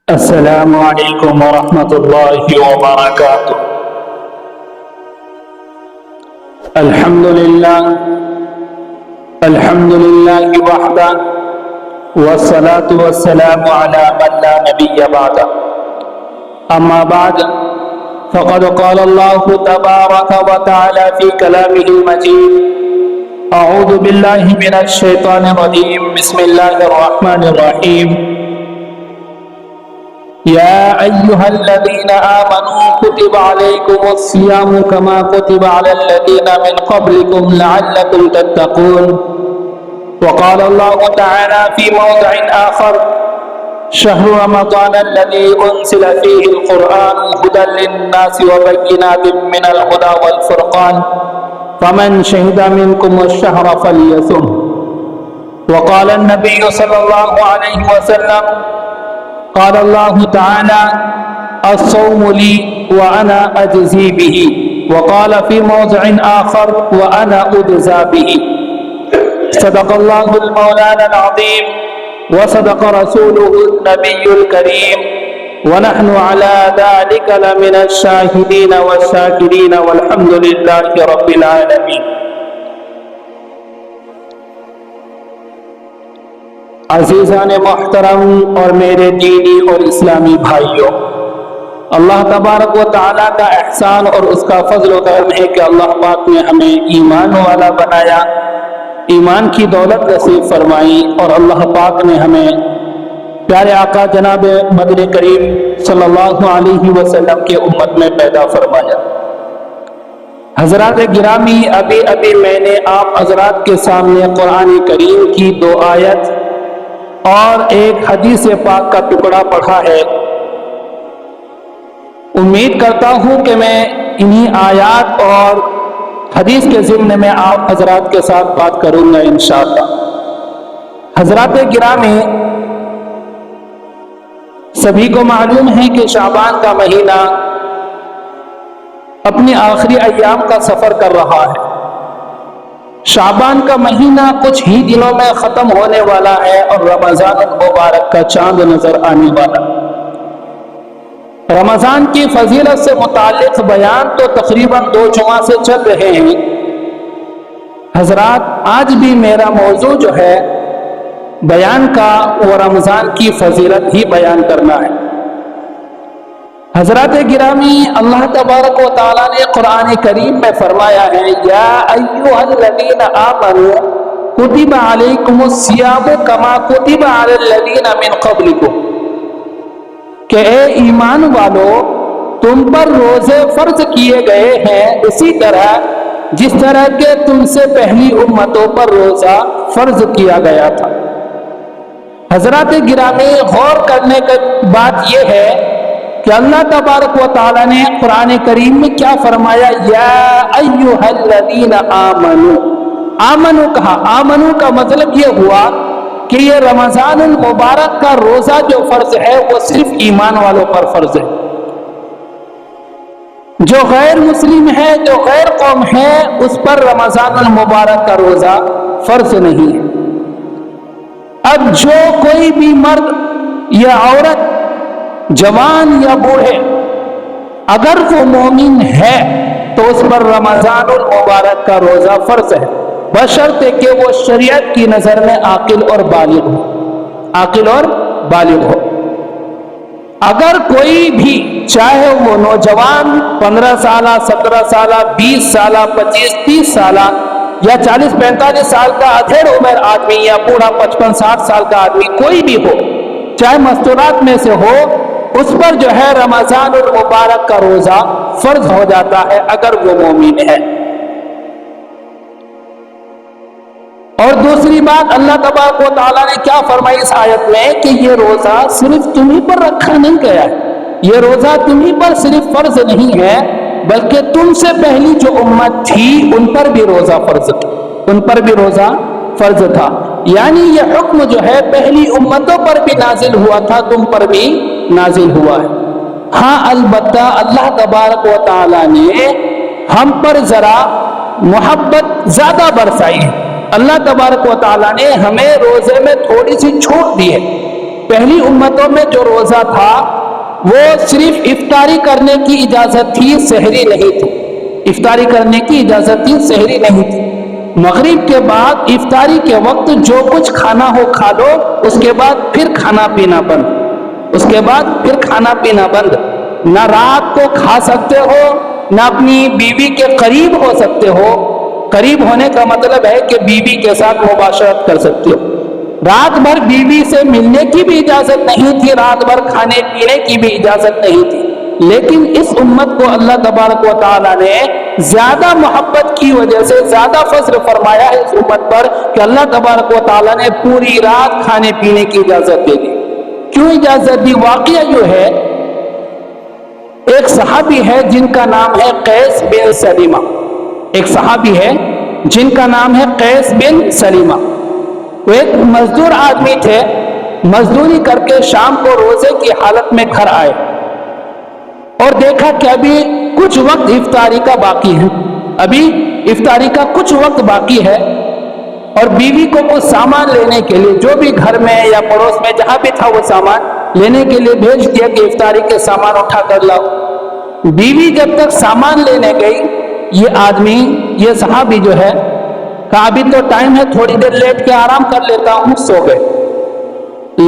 السلام علیکم ورحمۃ اللہ وبرکاتہ۔ الحمد للہ وحدہ والصلاة والسلام علی من لا نبی بعدہ، اما بعد فقد قال اللہ تبارک وتعالی فی کلامہ المجید، اعوذ باللہ من الشیطان الرجیم، بسم اللہ الرحمن الرحیم۔ يا أيها الذين آمنوا كتب عليكم الصيام كما كتب على الذين من قبلكم لعلكم تتقون، وقال الله تعالى في موضع آخر: شهر رمضان الذي أنزل فيه القرآن هدى للناس وبينات من الهدى والفرقان فمن شهد منكم الشهر فليصم، وقال النبي صلى الله عليه وسلم: قال الله تعالى: الصوم لي وأنا أجزي به، وقال في موضع آخر: وأنا أجزى به۔ صدق الله المولانا العظيم وصدق رسوله النبي الكريم، ونحن على ذلك لمن الشاهدين والشاكرين، والحمد لله رب العالمين۔ عزیزان محترم اور میرے دینی اور اسلامی بھائیوں، اللہ تبارک و تعالیٰ کا احسان اور اس کا فضل و کرم ہے کہ اللہ پاک نے ہمیں ایمان والا بنایا، ایمان کی دولت نصیب فرمائی، اور اللہ پاک نے ہمیں پیارے آقا جناب مدنی کریم صلی اللہ علیہ وسلم کے امت میں پیدا فرمایا۔ حضرات گرامی، ابھی میں نے آپ حضرات کے سامنے قرآن کریم کی 2 آیت اور ایک حدیث پاک کا ٹکڑا پڑھا ہے۔ امید کرتا ہوں کہ میں انہی آیات اور حدیث کے ضمن میں آپ حضرات کے ساتھ بات کروں گا انشاءاللہ۔ حضرات گرامی، سبھی کو معلوم ہے کہ شعبان کا مہینہ اپنے آخری ایام کا سفر کر رہا ہے۔ شعبان کا مہینہ کچھ ہی دنوں میں ختم ہونے والا ہے اور رمضان المبارک کا چاند نظر آنے والا۔ رمضان کی فضیلت سے متعلق بیان تو تقریباً 2 جمعہ سے چل رہے ہیں۔ حضرات، آج بھی میرا موضوع جو ہے بیان کا وہ رمضان کی فضیلت ہی بیان کرنا ہے۔ حضرات گرامی، اللہ تبارک و تعالیٰ نے قرآن کریم میں فرمایا ہے: یا ایھا الذین آمنوا کتب علیکم الصیام کما کتب علی الذین من قبلکم، کہ اے ایمان والو، تم پر روزے فرض کیے گئے ہیں اسی طرح جس طرح کہ تم سے پہلی امتوں پر روزہ فرض کیا گیا تھا۔ حضرات گرامی، غور کرنے کی بات یہ ہے کہ اللہ تبارک و تعالیٰ نے قرآن کریم میں کیا فرمایا؟ یا ایھا الذین آمنوا، آمنو کہا۔ آمنو کا مطلب یہ ہوا کہ یہ رمضان المبارک کا روزہ جو فرض ہے وہ صرف ایمان والوں پر فرض ہے۔ جو غیر مسلم ہے، جو غیر قوم ہے، اس پر رمضان المبارک کا روزہ فرض نہیں ہے۔ اب جو کوئی بھی مرد یا عورت، جوان یا بوڑھے، اگر وہ مومن ہے تو اس پر رمضان المبارک کا روزہ فرض ہے، بشرطے کہ وہ شریعت کی نظر میں عاقل اور بالغ ہو، عاقل اور بالغ ہو۔ اگر کوئی بھی، چاہے وہ نوجوان 15 سالہ، 17 سالہ، 20 سالہ، 25 30 سالہ یا 40-45 سال کا ادھیڑ عمر آدمی یا بوڑھا 55-60 سال کا آدمی، کوئی بھی ہو، چاہے مستورات میں سے ہو، اس پر جو ہے رمضان المبارک کا روزہ فرض ہو جاتا ہے اگر وہ مومن ہے۔ اور دوسری بات، اللہ تبارک و تعالیٰ نے کیا فرمائی اس آیت میں کہ یہ روزہ صرف تمہیں پر رکھا نہیں گیا ہے، یہ روزہ تمہیں پر صرف فرض نہیں ہے بلکہ تم سے پہلی جو امت تھی ان پر بھی روزہ فرض تھا، ان پر بھی روزہ فرض تھا۔ یعنی یہ حکم جو ہے پہلی امتوں پر بھی نازل ہوا تھا، تم پر بھی نازل ہوا ہے۔ ہاں، البتہ اللہ تبارک و تعالیٰ نے ہم پر ذرا محبت زیادہ برسائی ہے۔ اللہ تبارک و تعالیٰ نے ہمیں روزے میں تھوڑی سی چھوٹ دی ہے۔ پہلی امتوں میں جو روزہ تھا وہ صرف افطاری کرنے کی اجازت تھی، سحری نہیں تھی۔ افطاری کرنے کی اجازت تھی، سحری نہیں تھی۔ مغرب کے بعد افطاری کے وقت جو کچھ کھانا ہو کھا لو، اس کے بعد پھر کھانا پینا بند، اس کے بعد پھر کھانا پینا بند۔ نہ رات کو کھا سکتے ہو، نہ اپنی بیوی کے قریب ہو سکتے ہو۔ قریب ہونے کا مطلب ہے کہ بیوی کے ساتھ مباشرت کر سکتے ہو۔ رات بھر بیوی سے ملنے کی بھی اجازت نہیں تھی، رات بھر کھانے پینے کی بھی اجازت نہیں تھی۔ لیکن اس امت کو اللہ تبارک و تعالیٰ نے زیادہ محبت کی وجہ سے زیادہ فضل فرمایا ہے اس امت پر کہ اللہ تبارک و تعالیٰ نے پوری رات کھانے پینے کی اجازت دے دی۔ کیوں اجازت دی؟ واقعہ جو ہے، ایک صحابی ہے جن کا نام ہے قیس بن سلیمہ، ایک صحابی ہے جن کا نام ہے قیس بن سلیمہ۔ وہ ایک مزدور آدمی تھے، مزدوری کر کے شام کو روزے کی حالت میں گھر آئے اور دیکھا کہ ابھی کچھ وقت افطاری کا باقی ہے، ابھی افطاری کا کچھ وقت باقی ہے، اور بیوی کو کچھ سامان لینے کے لیے جو بھی گھر میں یا پڑوس میں جہاں بھی تھا وہ سامان لینے کے لیے بھیج دیا کہ افطاری کے سامان اٹھا کر لاؤ۔ بیوی جب تک سامان لینے گئی، یہ آدمی، یہ صحابی جو ہے، کہا ابھی تو ٹائم ہے، تھوڑی دیر لیٹ کے آرام کر لیتا ہوں، سو گئے۔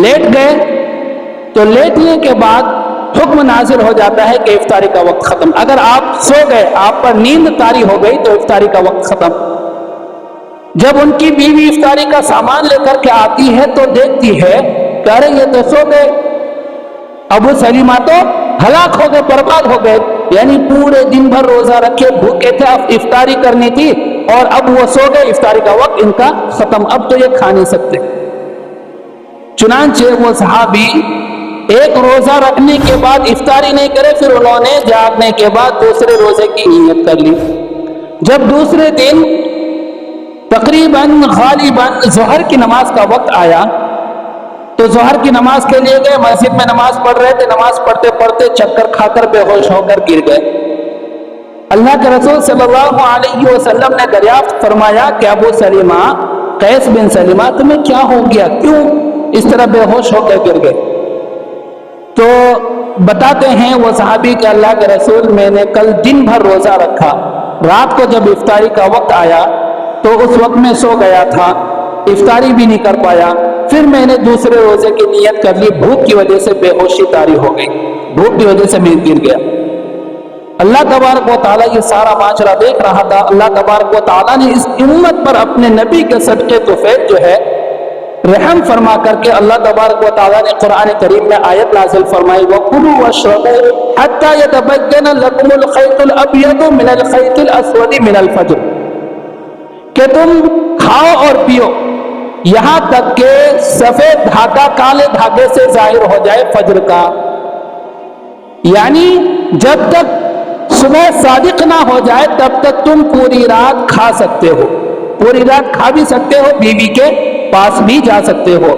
لیٹ گئے تو لیٹنے کے بعد حکم نازل ہو جاتا ہے کہ افطاری کا وقت ختم۔ اگر آپ سو گئے، آپ پر نیند طاری ہو گئی تو افطاری کا وقت ختم۔ جب ان کی بیوی افطاری کا سامان لے کر کے آتی ہے تو دیکھتی ہے کہ ارے یہ تو سو گئے، ابو سلیمہ تو ہلاک ہو گئے، برباد ہو گئے، یعنی پورے دن بھر روزہ رکھے بھوکے تھے، اب افطاری کرنی تھی اور اب وہ سو گئے، افطاری کا وقت ان کا ختم، اب تو یہ کھا نہیں سکتے۔ چنانچہ وہ صحابی ایک روزہ رکھنے کے بعد افطاری نہیں کرے، پھر انہوں نے جاگنے کے بعد دوسرے روزے کی نیت کر لی۔ جب دوسرے دن تقریباً غالباً ظہر کی نماز کا وقت آیا تو ظہر کی نماز کے لیے گئے، مسجد میں نماز پڑھ رہے تھے، نماز پڑھتے پڑھتے چکر کھا کر بے ہوش ہو کر گر گئے۔ اللہ کے رسول صلی اللہ علیہ وسلم نے دریافت فرمایا کہ ابو سلیمہ، قیس بن سلیمہ، تمہیں کیا ہو گیا، کیوں اس طرح بے ہوش ہو کر گر گئے؟ تو بتاتے ہیں وہ صحابی کہ اللہ کے رسول، میں نے کل دن بھر روزہ رکھا، رات کو جب افطاری کا وقت آیا تو اس وقت میں سو گیا تھا، افطاری بھی نہیں کر پایا، پھر میں نے دوسرے روزے کی نیت کر لی، بھوک کی وجہ سے بے ہوشی طاری ہو گئی، بھوک کی وجہ سے میں گر گیا۔ اللہ تبارک و تعالیٰ یہ سارا معاشرہ دیکھ رہا تھا۔ اللہ تبارک و تعالیٰ نے اس امت پر اپنے نبی کے صدقے توفیق جو ہے رحم فرما کر کے اللہ تبارک و تعالیٰ نے قرآن کریم میں آیت نازل فرمائی، وَكُلُوا وَاشْرَبُوا حَتَّى يَتَبَيَّنَ لَكُمُ الْخَيْطُ الْأَبْيَضُ مِنَ الْخَيْطِ الْأَسْوَدِ مِنَ الْفَجْرِ، کہ تم کھاؤ اور پیو یہاں تک کہ سفید دھاگا کالے دھاگے سے ظاہر ہو جائے فجر کا، یعنی جب تک صبح صادق نہ ہو جائے تب تک تم پوری رات کھا سکتے ہو، پوری رات کھا بھی سکتے ہو، بیوی کے پاس بھی جا سکتے ہو۔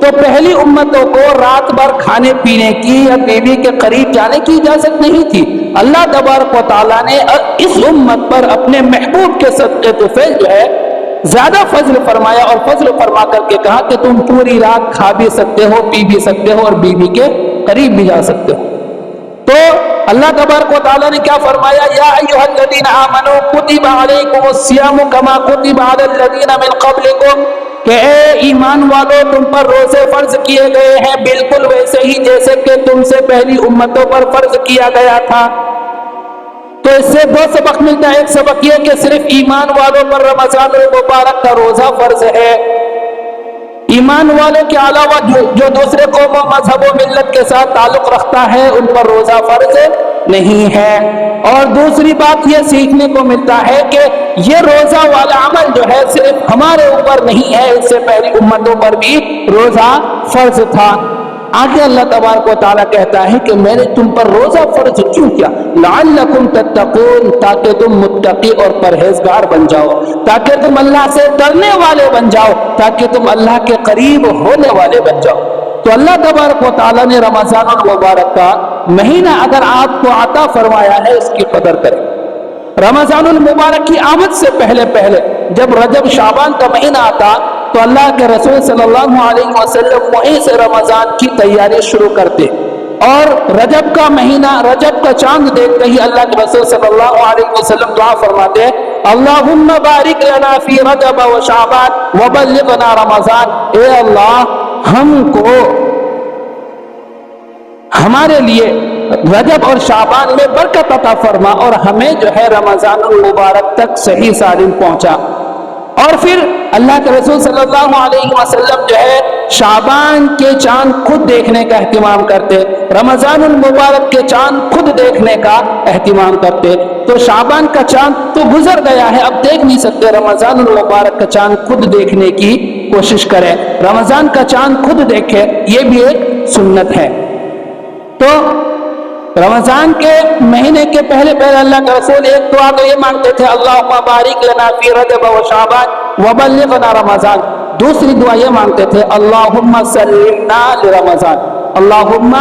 تو پہلی امتوں کو رات بھر کھانے پینے کی یا بیوی کے قریب جانے کی اجازت نہیں تھی۔ اللہ تبارک و تعالیٰ نے اس امت پر اپنے محبوب کے صدقے توفیق جو ہے زیادہ فضل فرمایا اور فضل فرما کر کے کہا کہ تم پوری رات کھا بھی سکتے ہو، پی بھی سکتے ہو اور بیوی کے قریب بھی جا سکتے ہو۔ تو اللہ تبارک و تعالیٰ نے کیا فرمایا، یا ایھا الذین آمنوا کتب علیکم الصیام کما کتب علی الذین من قبلکم، کہ اے ایمان والو، تم پر روزے فرض کیے گئے ہیں بالکل ویسے ہی جیسے کہ تم سے پہلی امتوں پر فرض کیا گیا تھا۔ تو اس سے دو سبق ملتا ہے، ایک سبق یہ کہ صرف ایمان والوں پر رمضان المبارک کا روزہ فرض ہے، ایمان والوں کے علاوہ جو دوسرے قوم و مذہب و ملت کے ساتھ تعلق رکھتا ہے ان پر روزہ فرض نہیں ہے۔ اور دوسری بات یہ سیکھنے کو ملتا ہے کہ یہ روزہ والا عمل جو ہے صرف ہمارے اوپر نہیں ہے، اس سے پہلی امتوں پر بھی روزہ فرض تھا۔ آگے اللہ تبارک و تعالیٰ کہتا ہے کہ میں نے تم پر روزہ فرض کیوں کیا، لعلکم تتقون، تاکہ تم متقی اور پرہیزگار بن جاؤ، تاکہ تم اللہ سے ڈرنے والے بن جاؤ، تاکہ تم اللہ کے قریب ہونے والے بن جاؤ۔ تو اللہ تبارک و تعالیٰ نے رمضان المبارک کا مہینہ اگر آپ کو عطا فرمایا ہے، اس کی قدر کریں۔ رمضان المبارک کی آمد سے پہلے جب رجب شعبان کا مہینہ آتا تو تو اللہ کے رسول صلی اللہ علیہ وسلم وہیں سے رمضان کی تیاری شروع کرتے، اور رجب کا مہینہ، رجب کا چاند دیکھتے ہی اللہ کے رسول صلی اللہ علیہ وسلم دعا فرماتے ہیں اللہم بارک لنا فی رجب و شعبان وبلغنا رمضان، اے اللہ ہم کو، ہمارے لیے رجب اور شعبان میں برکت عطا فرما اور ہمیں جو ہے رمضان المبارک تک صحیح سالم پہنچا۔ اور پھر اللہ کے رسول صلی اللہ علیہ وسلم جو ہے شعبان کے چاند خود دیکھنے کا اہتمام کرتے، رمضان المبارک کے چاند خود دیکھنے کا اہتمام کرتے۔ تو شعبان کا چاند تو گزر گیا ہے، اب دیکھ نہیں سکتے، رمضان المبارک کا چاند خود دیکھنے کی کوشش کریں، رمضان کا چاند خود دیکھے، یہ بھی ایک سنت ہے۔ تو رمضان کے مہینے کے پہلے اللہ کے رسول ایک دعا تو یہ مانگتے تھے اللہم بارک لنا فی رجب و شعبان وبلغنا رمضان، دوسری دعا یہ مانگتے تھے اللہم سلمنا لرمضان، اللہم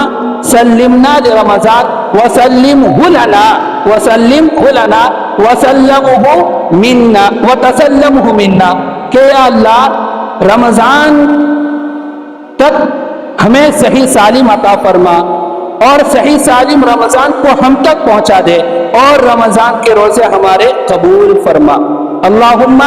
سلمنا لرمضان وسلمہ لنا وسلمہ لنا وسلمہ منا وتسلمہ منا، کہ یا اللہ رمضان تک ہمیں صحیح سالم عطا فرما اور صحیح سالم رمضان کو ہم تک پہنچا دے اور رمضان کے روزے ہمارے قبول فرما۔ اللہم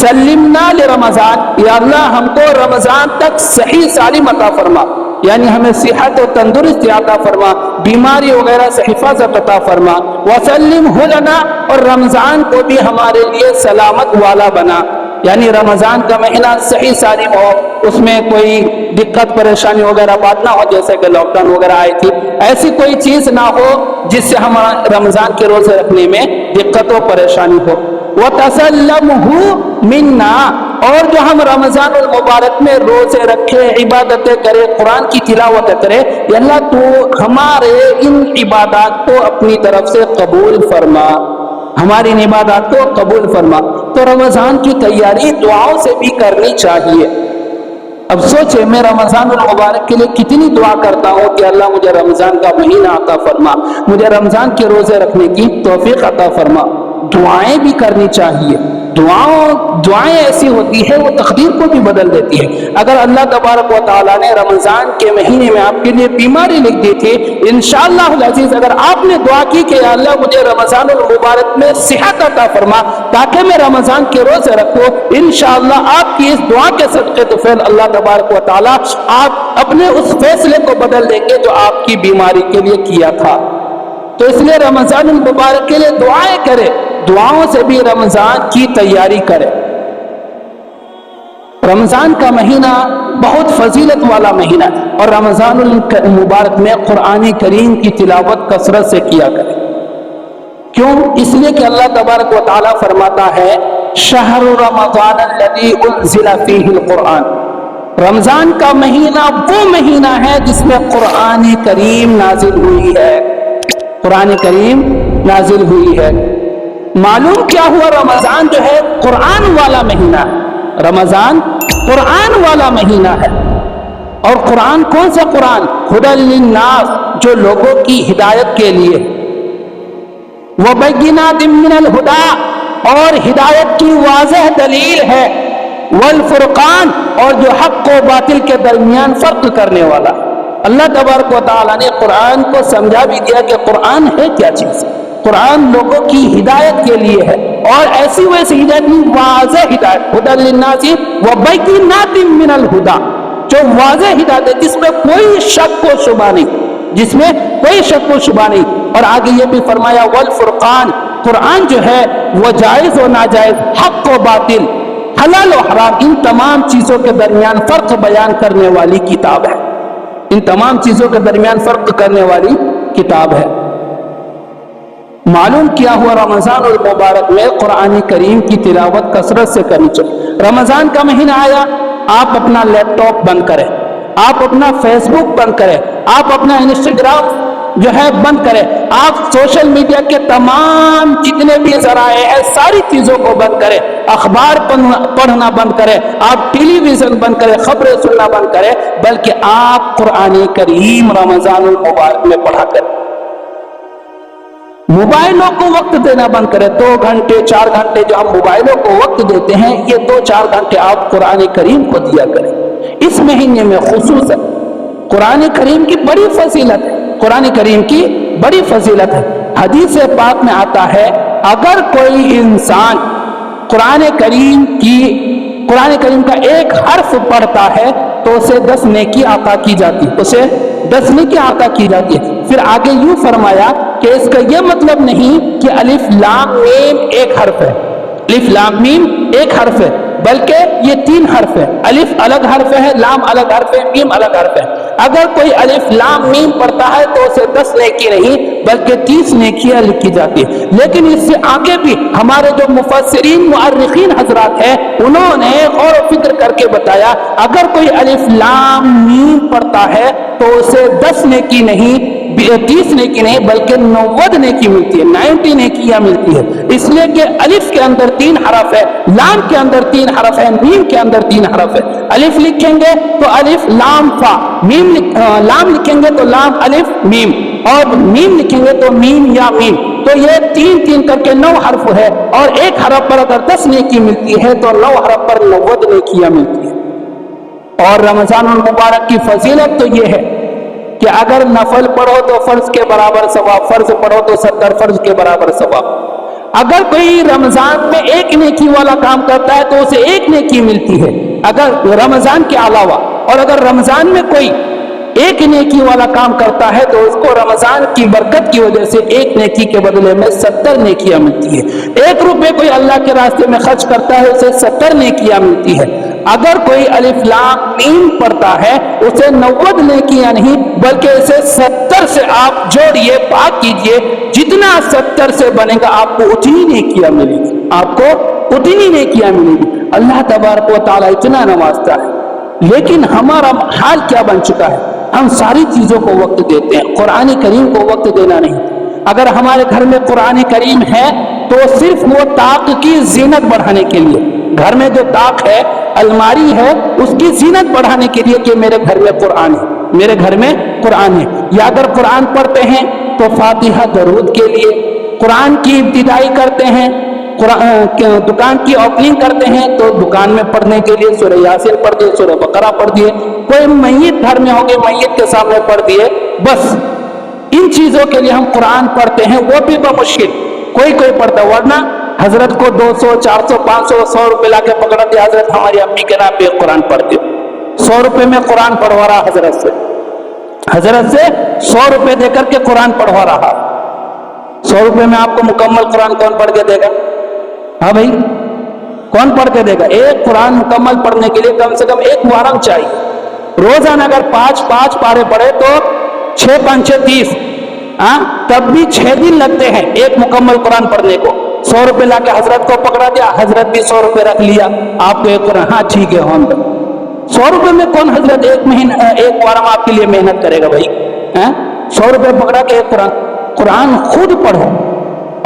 سلمنا لرمضان، یا اللہ ہم کو رمضان تک صحیح سالم عطا فرما، یعنی ہمیں صحت و تندرستی عطا فرما، بیماری وغیرہ سے حفاظت عطا فرما، وسلمہ لنا، اور رمضان کو بھی ہمارے لیے سلامت والا بنا، یعنی رمضان کا مہینہ صحیح سالم ہو، اس میں کوئی دقت پریشانی وغیرہ بات نہ ہو، جیسے کہ لاک ڈاؤن وغیرہ آئی تھی، ایسی کوئی چیز نہ ہو جس سے ہمارا رمضان کے روزے رکھنے میں دقت و پریشانی ہو۔ وَتَسَلَّمُهُ مِنَّا، اور جو ہم رمضان المبارک میں روزے رکھے، عبادتیں کرے، قرآن کی تلاوت کرے، یا اللہ تو ہمارے ان عبادات کو اپنی طرف سے قبول فرما، ہماری ان عبادات کو قبول فرما۔ تو رمضان کی تیاری دعاؤں سے بھی کرنی چاہیے۔ اب سوچے میں رمضان المبارک کے لیے کتنی دعا کرتا ہوں کہ اللہ مجھے رمضان کا مہینہ عطا فرما، مجھے رمضان کے روزے رکھنے کی توفیق عطا فرما۔ دعائیں بھی کرنی چاہیے، دعائیں ایسی ہوتی ہے وہ تقدیر کو بھی بدل دیتی ہے۔ اگر اللہ تبارک و تعالیٰ نے رمضان کے مہینے میں آپ کے لیے بیماری لکھ دی تھی، انشاءاللہ العزیز اگر آپ نے دعا کی کہ یا اللہ مجھے رمضان المبارک میں صحت عطا فرما تاکہ میں رمضان کے روزے رکھوں، انشاءاللہ آپ کی اس دعا کے صدقے تو پھر اللہ تبارک و تعالیٰ آپ اپنے اس فیصلے کو بدل دیں گے جو آپ کی بیماری کے لیے کیا تھا۔ تو اس لیے رمضان المبارک کے لیے دعائیں کرے، دعاؤں سے بھی رمضان کی تیاری کرے۔ رمضان کا مہینہ بہت فضیلت والا مہینہ ہے، اور رمضان المبارک میں قرآن کریم کی تلاوت کثرت سے کیا کرے۔ کیوں؟ اس لیے کہ اللہ تبارک و تعالیٰ فرماتا ہے شہر رمضان الذی انزل فیہ القرآن، رمضان کا مہینہ وہ مہینہ ہے جس میں قرآن کریم نازل ہوئی ہے، قرآن کریم نازل ہوئی ہے۔ معلوم کیا ہوا؟ رمضان جو ہے قرآن والا مہینہ ہے، رمضان قرآن والا مہینہ ہے۔ اور قرآن کون سا قرآن؟ ھدی للناس، جو لوگوں کی ہدایت کے لیے، وبینات من الہدی، اور ہدایت کی واضح دلیل ہے، والفرقان، اور جو حق و باطل کے درمیان فرق کرنے والا۔ اللہ تبارک و تعالیٰ نے قرآن کو سمجھا بھی دیا کہ قرآن ہے کیا چیز۔ قرآن لوگوں کی ہدایت کے لیے ہے، اور ایسی ویسی ہدایت نہیں، واضح ہدایت، ھدی للناس وبینات من الہدی، جو واضح ہدایت ہے جس میں کوئی شک و شبہ نہیں، جس میں کوئی شک و شبہ نہیں۔ اور آگے یہ بھی فرمایا والفرقان، قرآن جو ہے وہ جائز و ناجائز، حق و باطل، حلال و حرام، ان تمام چیزوں کے درمیان فرق بیان کرنے والی کتاب ہے، ان تمام چیزوں کے درمیان فرق کرنے والی کتاب ہے۔ معلوم کیا ہوا؟ رمضان المبارک میں قرآن کریم کی تلاوت کثرت سے کرنی چاہیے۔ رمضان کا مہینہ آیا، آپ اپنا لیپ ٹاپ بند کریں، آپ اپنا فیس بک بند کریں، آپ اپنا انسٹاگرام جو ہے بند کریں، آپ سوشل میڈیا کے تمام جتنے بھی ذرائع ہیں ساری چیزوں کو بند کریں، اخبار پڑھنا بند کریں، آپ ٹیلی ویژن بند کریں، خبریں سننا بند کریں، بلکہ آپ قرآن کریم رمضان المبارک میں پڑھا کریں۔ موبائلوں کو وقت دینا بند کریں. 2 گھنٹے 4 گھنٹے جو ہم موبائلوں کو وقت دیتے ہیں، یہ 2-4 گھنٹے آپ قرآن کریم کو دیا کریں. اس مہینے میں خصوصاً قرآن کریم کی بڑی فضیلت ہے. قرآن کریم کی بڑی فضیلت ہے. حدیث پاک میں آتا ہے اگر کوئی انسان قرآن کریم کا ایک حرف پڑھتا ہے تو اسے 10 نیکی عطا کی جاتی ہے. اسے 10 نیکی عطا کی جاتی ہے. پھر آگے یوں فرمایا کہ اس کا یہ مطلب نہیں کہ الف لام میم ایک حرف ہے، الف لام میم ایک حرف ہے، بلکہ یہ 3 حرف ہے. الف الگ حرف ہے، لام الگ حرف ہے، میم الگ حرف ہے. اگر کوئی الف لام میم پڑھتا ہے تو اسے 10 نیکی نہیں بلکہ 30 نیکیاں لکھی جاتی ہے. لیکن اس سے آگے بھی ہمارے جو مفسرین مؤرخین حضرات ہیں انہوں نے غور و فکر کر کے بتایا اگر کوئی الف لام میم پڑھتا ہے تو اسے 10 نیکی نہیں 30 نیکی نہیں بلکہ 90 نیکی ملتی ہے، 90 نیکیاں ملتی ہے. اس لیے کہ الف کے اندر 3 حرف ہے، لام کے اندر 3 حرف ہے، میم کے اندر 3 حرف ہے. الف لکھیں گے تو الف لام فا، لام لکھیں گے تو لام الف میم، اور میم لکھیں گے تو میم یا میم. تو یہ 3 کر کے 9 حرف ہے، اور ایک حرف پر اگر 10 نیکی ملتی ہے تو 9 حرف پر 90 نیکیاں ملتی ہے. اور رمضان المبارک کی فضیلت تو یہ ہے کہ اگر نفل پڑھو تو فرض کے برابر ثواب، فرض پڑھو تو 70 فرض کے برابر ثواب. اگر کوئی رمضان میں 1 نیکی والا کام کرتا ہے تو اسے 1 نیکی ملتی ہے اگر رمضان کے علاوہ، اور اگر رمضان میں کوئی 1 نیکی والا کام کرتا ہے تو اس کو رمضان کی برکت کی وجہ سے 1 نیکی کے بدلے میں 70 نیکیاں ملتی ہے. 1 روپے کوئی اللہ کے راستے میں خرچ کرتا ہے اسے 70 نیکیاں ملتی ہے. اگر کوئی الف لام میم پڑھتا ہے اسے 90 نیکیاں نہیں بلکہ اسے 70 سے آپ جوڑیے، پاک کیجئے، جتنا 70 سے بنے گا آپ کو اتنی نیکیاں ملے گی، آپ کو اتنی نیکیاں ملے گی. اللہ تبارک و تعالیٰ اتنا نوازتا ہے. لیکن ہمارا حال کیا بن چکا ہے؟ ہم ساری چیزوں کو وقت دیتے ہیں، قرآن کریم کو وقت دینا نہیں. اگر ہمارے گھر میں قرآن کریم ہے تو صرف وہ طاق کی زینت بڑھانے کے لیے، گھر میں جو طاق ہے، الماری ہے، اس کی زینت بڑھانے کے لیے کہ میرے گھر میں قرآن ہے، میرے گھر میں قرآن ہے. یا اگر قرآن پڑھتے ہیں تو فاتحہ درود کے لیے، قرآن کی ابتدائی کرتے ہیں، دکان کی اوپننگ کرتے ہیں تو دکان میں پڑھنے کے لیے سورہ یاسین پڑھ دیے، سورہ بقرہ پڑھ دیے. کوئی میت گھر میں ہوگی میت کے سامنے پڑھ دیے. بس ان چیزوں کے لیے ہم قرآن پڑھتے ہیں، وہ بھی بمشکل کوئی پڑھتا. ورنہ حضرت کو 200 400 500 100 روپے لا کے پکڑا دیا، حضرت ہماری امی کے نام پہ قرآن پڑھ دو. 100 روپے میں قرآن پڑھوا رہا، حضرت سے 100 روپے دے کر کے قرآن پڑھوا رہا. 100 روپے میں آپ کو مکمل قرآن کون پڑھ کے دے گا؟ ہاں بھائی، کون پڑھ کے دے گا؟ ایک قرآن مکمل پڑھنے کے لیے کم سے کم 1 وارم چاہیے. روزانہ اگر 5 پارے پڑھے تو 6 5 30، تب بھی 6 دن لگتے ہیں ایک مکمل قرآن پڑھنے کو. 100 روپے لا کے حضرت کو پکڑا دیا، حضرت بھی 100 روپے رکھ لیا، آپ کو ایک قرآن. ہاں ٹھیک ہے، 100 روپے میں کون حضرت ایک وارم آپ کے لیے محنت کرے گا بھائی؟ 100 روپے پکڑا کے ایک قرآن خود پڑھو،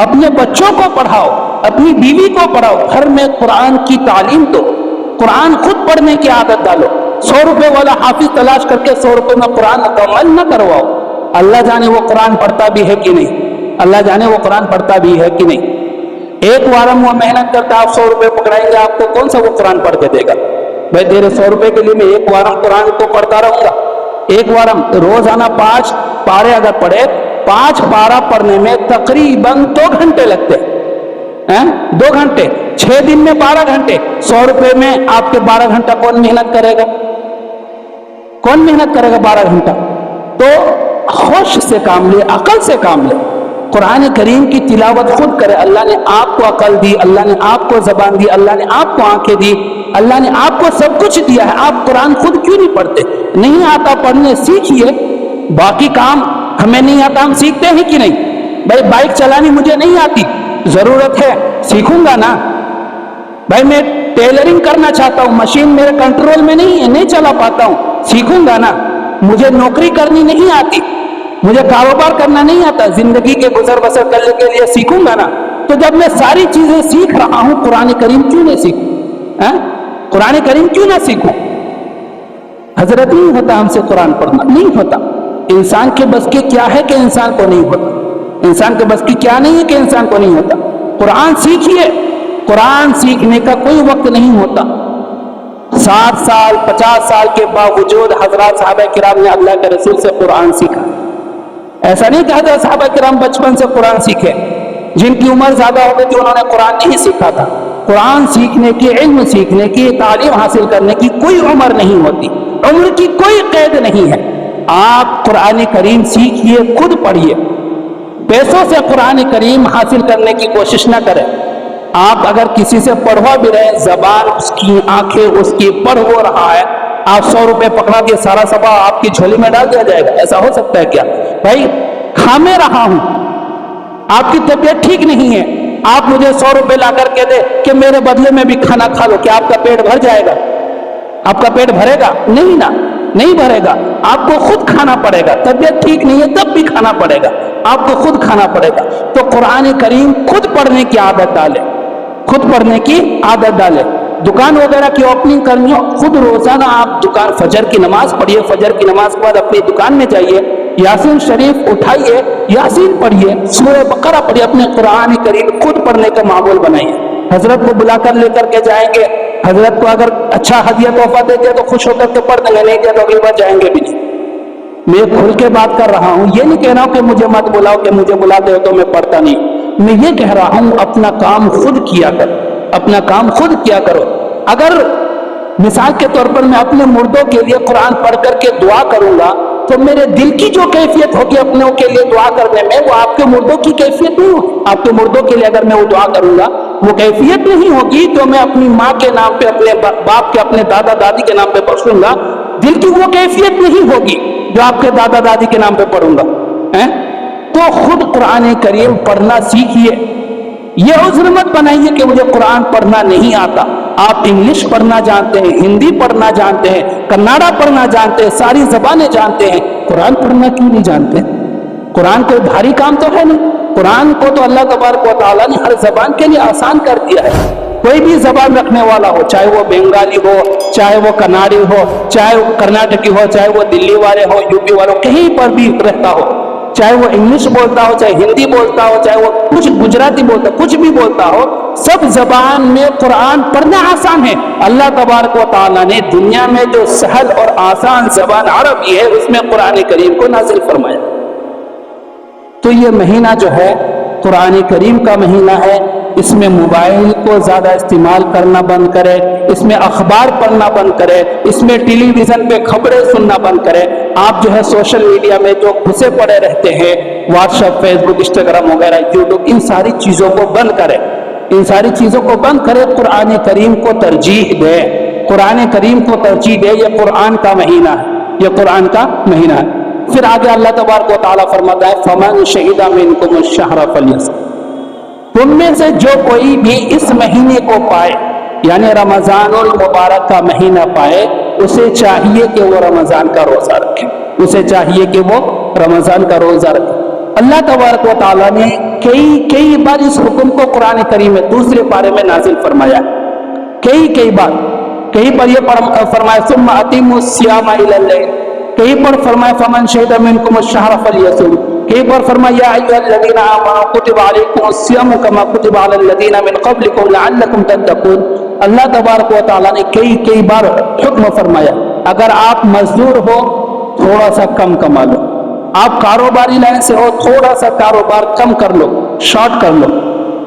اپنے بچوں کو پڑھاؤ، اپنی بیوی کو پڑھاؤ، گھر میں قرآن کی تعلیم دو، قرآن خود پڑھنے کی عادت ڈالو. 100 روپے والا حافظ تلاش کر کے 100 روپے میں قرآن مکمل نہ کرواؤ. اللہ جانے وہ قرآن پڑھتا بھی ہے کہ نہیں، اللہ جانے وہ قرآن پڑھتا بھی ہے کہ نہیں. ایک وارم وہ محنت کرتا، آپ 100 روپے پکڑائیں گے، آپ کو کون سا وہ قرآن پڑھ کے دے گا؟ بھائی تیرے 100 روپے کے لیے میں ایک وارم قرآن کو پڑھتا رہوں گا. ایک وارم روزانہ 5 پارے اگر پڑھے، 5 پارا پڑھنے میں تقریباً 2 گھنٹے لگتے ہیں. 2 گھنٹے 6 دن میں 12 گھنٹے. 100 روپے میں آپ کے 12 گھنٹہ کون محنت کرے گا؟ کون محنت کرے گا 12 گھنٹہ؟ تو ہوش سے کام لے، عقل سے کام لے. قرآن کریم کی تلاوت خود کرے. اللہ نے آپ کو عقل دی، اللہ نے آپ کو زبان دی، اللہ نے آپ کو آنکھیں دی، اللہ نے آپ کو سب کچھ دیا ہے. آپ قرآن خود کیوں نہیں پڑھتے؟ نہیں آتا پڑھنے، سیکھیے. باقی کام ہمیں نہیں آتا، ہم سیکھتے ہیں کہ نہیں؟ بھائی بائک چلانی مجھے نہیں آتی، ضرورت ہے سیکھوں گا نا. بھائی میں ٹیلرنگ کرنا چاہتا ہوں، مشین میرے کنٹرول میں نہیں ہے، نہیں چلا پاتا ہوں، سیکھوں گا نا. مجھے نوکری کرنی نہیں آتی، مجھے کاروبار کرنا نہیں آتا، زندگی کے گزر بسر کرنے کے لیے سیکھوں گا نا. تو جب میں ساری چیزیں سیکھ رہا ہوں، قرآن کریم کیوں نہیں سیکھوں؟ قرآن کریم کیوں نہ سیکھوں؟ حضرت نہیں ہوتا ہم سے قرآن پڑھنا، نہیں ہوتا. انسان کے بس کے کیا ہے کہ انسان کو نہیں ہوتا. انسان کے بس کی کیا نہیں ہے کہ انسان کو نہیں ہوتا. قرآن سیکھیے. قرآن سیکھنے کا کوئی وقت نہیں ہوتا. 60 سال 50 سال کے باوجود حضرات صحابہ کرام نے اللہ کے رسول سے قرآن سیکھا. ایسا نہیں کہ حضرت صحابہ کرام بچپن سے قرآن سیکھے. جن کی عمر زیادہ ہو گئی تھی انہوں نے قرآن نہیں سیکھا تھا. قرآن سیکھنے کی، علم سیکھنے کی، تعلیم حاصل کرنے کی کوئی عمر نہیں ہوتی. عمر کی کوئی قید نہیں ہے. آپ قرآن کریم سیکھیے، خود پڑھیے. پیسوں سے قرآن کریم حاصل کرنے کی کوشش نہ کریں. آپ اگر کسی سے پڑھوا بھی رہے، زبان اس کی، آنکھیں اس کی، پڑھ وہ رہا ہے، آپ 100 روپے پکڑا کے سارا سبا آپ کی جھولی میں ڈال دیا جائے گا؟ ایسا ہو سکتا ہے کیا؟ بھائی کھا میں رہا ہوں، آپ کی طبیعت ٹھیک نہیں ہے، آپ مجھے 100 روپے لا کر کے دے کہ میرے بدلے میں بھی کھانا کھا لو، کیا آپ کا پیٹ بھر جائے گا؟ آپ کا پیٹ بھرے گا؟ نہیں نا، نہیں بھرے گا. آپ کو خود کھانا پڑے گا. طبیعت ٹھیک نہیں ہے تب بھی کھانا پڑے گا، آپ کو خود کھانا پڑے گا. تو قرآن کریم خود پڑھنے کی عادت ڈالے، خود پڑھنے کی عادت ڈالے. دکان وغیرہ کی اوپننگ کرنی ہو، خود روزانہ آپ دکان فجر کی نماز پڑھیے. فجر کی نماز کے بعد اپنی دکان میں جائیے، یاسین شریف اٹھائیے، یاسین پڑھیے، سورہ بقرہ پڑھیے. اپنے قرآن کریم خود پڑھنے کا معمول بنائیے. حضرت کو بلا کر لے کر کے جائیں گے، حضرت کو اگر اچھا ہدیہ تحفہ دے دیا تو خوش ہو کر کے پڑھ دیں گے، نہیں دیا تو اگلی بار جائیں گے بھی نہیں. میں کھل کے بات کر رہا ہوں، یہ نہیں کہہ رہا ہوں کہ مجھے مت بلاؤ، کہ مجھے بلاتے ہو تو میں پڑھتا نہیں. میں یہ کہہ رہا ہوں اپنا کام خود کیا کرو، اپنا کام خود کیا کرو. اگر مثال کے طور پر میں اپنے مردوں کے لیے قرآن پڑھ کر کے دعا کروں گا تو میرے دل کی جو کیفیت ہوگی اپنوں کے لیے دعا کرنے میں، وہ آپ کے مردوں کی کیفیت نہیں ہوگی. آپ کے مردوں کے لیے اگر میں وہ دعا کروں گا وہ کیفیت نہیں ہوگی جو میں اپنی ماں کے نام پہ، اپنے باپ کے، اپنے دادا دادی کے نام پہ پڑھوں گا. دل کی وہ کیفیت نہیں ہوگی جو آپ کے دادا دادی کے نام پہ پڑھوں گا. تو خود قرآن کریم پڑھنا سیکھیے. یہ عذر مت بنائیے کہ مجھے قرآن پڑھنا نہیں آتا. آپ انگلش پڑھنا جانتے ہیں، ہندی پڑھنا جانتے ہیں، کناڈا پڑھنا جانتے ہیں، ساری زبانیں جانتے ہیں، قرآن پڑھنا کیوں نہیں جانتے؟ قرآن کوئی بھاری کام تو ہے نہیں. قرآن کو تو اللہ تبارک و تعالیٰ نے ہر زبان کے لیے آسان کر دیا ہے. کوئی بھی زبان رکھنے والا ہو، چاہے وہ بنگالی ہو، چاہے وہ کناڈی ہو، چاہے وہ کرناٹکی ہو، چاہے وہ دلی والے ہو، یو پی والے ہو، کہیں پر بھی رہتا ہو، چاہے وہ انگلش بولتا ہو، چاہے ہندی بولتا ہو، چاہے وہ کچھ گجراتی بولتا ہو، کچھ بھی بولتا ہو، سب زبان میں قرآن پڑھنا آسان ہے. اللہ تبارک و تعالیٰ نے دنیا میں جو سہل اور آسان زبان عربی ہے اس میں قرآن کریم کو نازل فرمایا. تو یہ مہینہ جو ہے قرآن کریم کا مہینہ ہے. اس میں موبائل کو زیادہ استعمال کرنا بند کرے، اس میں اخبار پڑھنا بند کرے، اس میں ٹیلی ویژن پہ خبریں سننا بند کرے. آپ جو ہے سوشل میڈیا میں جو گھسے پڑے رہتے ہیں، واٹس ایپ، فیس بک، انسٹاگرام وغیرہ، یوٹیوب، ان ساری چیزوں کو بند کرے، ان ساری چیزوں کو بند کرے. قرآن کریم کو ترجیح دے، قرآن کریم کو ترجیح دے. یہ قرآن کا مہینہ ہے، یہ قرآن کا مہینہ ہے. پھر آگے اللہ تبارک و تعالیٰ فرماتا ہے فَمَنْ شَهِدَ مِنْكُمُ الشَّهْرَ فَلْيَصُمْ. تم میں سے جو کوئی بھی اس مہینے کو پائے، یعنی رمضان المبارک کا مہینہ پائے، اسے چاہیے کہ وہ رمضان کا روزہ رکھے، اسے چاہیے کہ وہ رمضان کا روزہ رکھے. اللہ تبارک و تعالیٰ نے کئی بار اس حکم کو قرآن کریم میں دوسرے پارے میں نازل فرمایا. کئی بار، کہیں پر یہ فرمایا ثم اتموا الصیام الی اللیل، کہیں پر فرمایا فمن شہد منکم الشہر فلیصم، کہیں پر فرمایا یا ایھا الذین آمنوا کتب علیکم الصیام کما کتب علی الذین من قبلکم لعلکم تتقون. اللہ تبارک و تعالیٰ نے کئی بار حکم فرمایا اگر آپ مزدور ہو تھوڑا سا کم کما لو، آپ کاروباری لائن سے ہو تھوڑا سا کاروبار کم کر لو، شارٹ کر لو،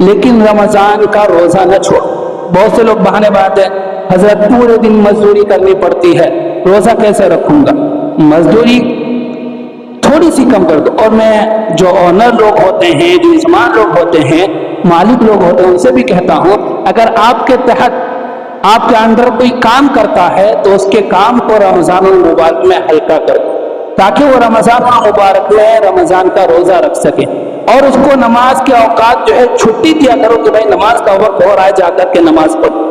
لیکن رمضان کا روزہ نہ چھوڑ. بہت سے لوگ بہانے بناتے ہیں حضرت پورے دن مزدوری کرنی پڑتی ہے، روزہ کیسے رکھوں گا؟ مزدوری تھوڑی سی کم کر دو. اور میں جو آنر لوگ ہوتے ہیں، جو یجمان لوگ ہوتے ہیں، مالک لوگ ہوتے ہیں، ان سے بھی کہتا ہوں اگر آپ کے تحت آپ کے اندر کوئی کام کرتا ہے تو اس کے کام کو رمضان المبارک میں ہلکا کر دو تاکہ وہ رمضان المبارک میں رمضان کا روزہ رکھ سکے. اور اس کو نماز کے اوقات جو ہے چھٹی دیا کرو کہ بھائی نماز کا وقت ہو رہا ہے، جا کر کے نماز پڑھو.